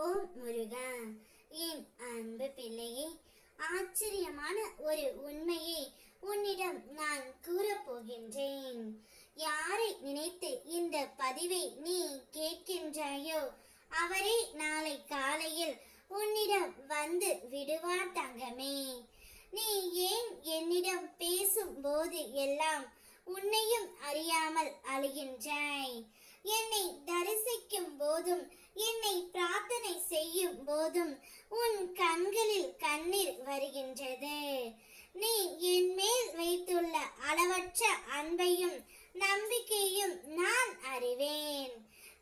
ஓம் முருகா. என் அன்பு பிள்ளையே, ஆச்சரியமான ஒரு உண்மையை உன்னிடம் நான் கூறப்போகின்றேன். யாரை நினைத்து இந்த பதிவை நீ கேட்கின்றாயோ அவரே நாளை காலையில் உன்னிடம் வந்து விடுவார் தங்கமே. நீ ஏன் என்னிடம் பேசும் போது எல்லாம் உன்னையும் அறியாமல் அழுகின்றாய்? என்னை தரிசிக்கும் போதும் என்னை பிரார்த்தனை செய்யும் போதும் உன் கண்களில் கண்ணீர் வருகின்றது. நீ என் மேல் வைத்துள்ள அளவற்ற அன்பையும் நம்பிக்கையும் நான் அறிவேன்.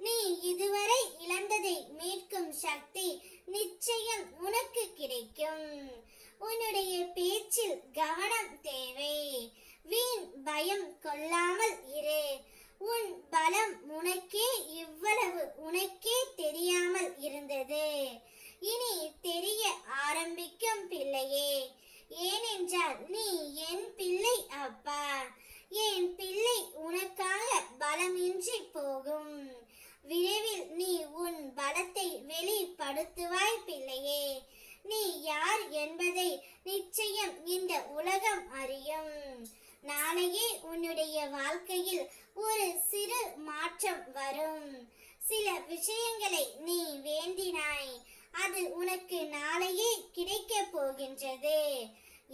நீ இதுவரை இழந்ததை மீட்கும் சக்தி நிச்சயம் உனக்கு கிடைக்கும். உன்னுடைய பேச்சில் கவனம் தேவை. வீண் பயம் கொள்ளாமல் இரு. உன் பலம் உனக்கே இவ்வளவு உனக்கே தெரியாமல் இருந்தது. இனி தெரிய ஆரம்பிக்கும் பிள்ளையே. ஏனென்றால் நீ என் பிள்ளை அப்பா. என் பிள்ளை உனக்காக பலமின்றி போகும். விரைவில் நீ உன் பலத்தை வெளிப்படுத்துவாய் பிள்ளையே. நீ யார் என்பதை நிச்சயம் இந்த உலகம் அறியும். நாளையே உன்னுடைய வாழ்க்கையில் ஒரு சிறு மாற்றம் வரும். சில விஷயங்களை நீ வேண்டினாய், அது உனக்கு நாளையே கிடைக்க போகின்றது.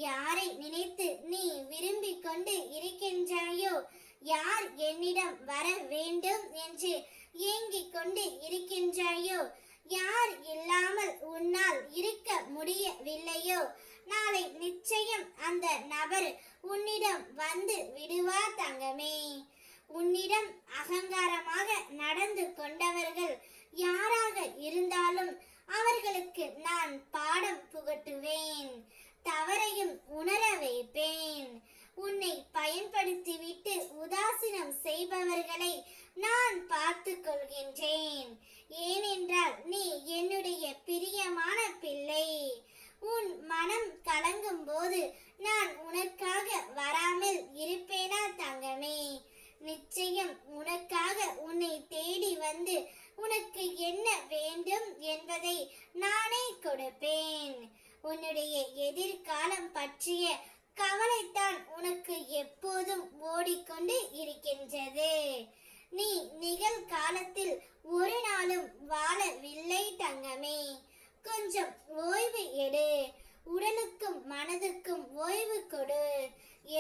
யாரை நினைத்து நீ விரும்பிக் கொண்டு இருக்கின்றாயோ, யார் என்னிடம் வர வேண்டும் என்று ஏங்கிக் கொண்டு இருக்கின்றாயோ, யார் இல்லாமல் உன்னால் இருக்க முடியவில்லையோ, நாளை நிச்சயம் அந்த நபர் உன்னிடம் வந்து விடுவார் தங்கமே. உன்னிடம் அகங்காரமாக நடந்து கொண்டவர்கள் யாராக இருந்தாலும் அவர்களுக்கு நான் பாடம் புகட்டுவேன். தவறையும் உணர வைப்பேன். உன்னை பயன்படுத்திவிட்டு உதாசீனம் செய்பவர்களை நான் பார்த்து கொள்கின்றேன். ஏனென்றால் நீ என்னுடைய பிரியமான பிள்ளை. உன் மனம் கலங்கும் போது நான் உனக்காக வராமல் இருப்பேனா தங்கமே? நிச்சயம் உனக்காக உன்னை தேடி வந்து உனக்கு என்ன வேண்டும் என்பதை நானே கொடுப்பேன். உன்னுடைய எதிர்காலம் பற்றிய கவலைத்தான் உனக்கு எப்போதும் ஓடிக்கொண்டு இருக்கின்றது. நீ நிகழ்காலத்தில் ஒரு நாளும் வாழவில்லை தங்கமே. கொஞ்சம் ஓய்வு எடு. உடலுக்கும் மனதுக்கும் ஓய்வு கொடு.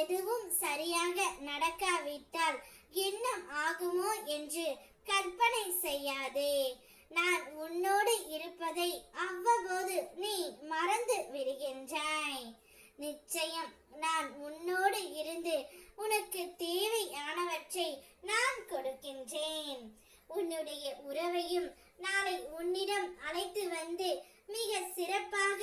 எதுவும் சரியாக நடக்காவிட்டால் என்ன ஆகுமோ என்று கற்பனை செய்யாதே. நான் உன்னோடு இருப்பதை அவ்வப்போது நீ மறந்து விடுகின்றாய். நிச்சயம் நான் உன்னோடு இருந்து உனக்கு தேவையானவற்றை நான் கொடுக்கின்றேன். உன்னுடைய உறவையும் நாளை உன்னிடம் அழைத்து வந்து மிக சிறப்பாக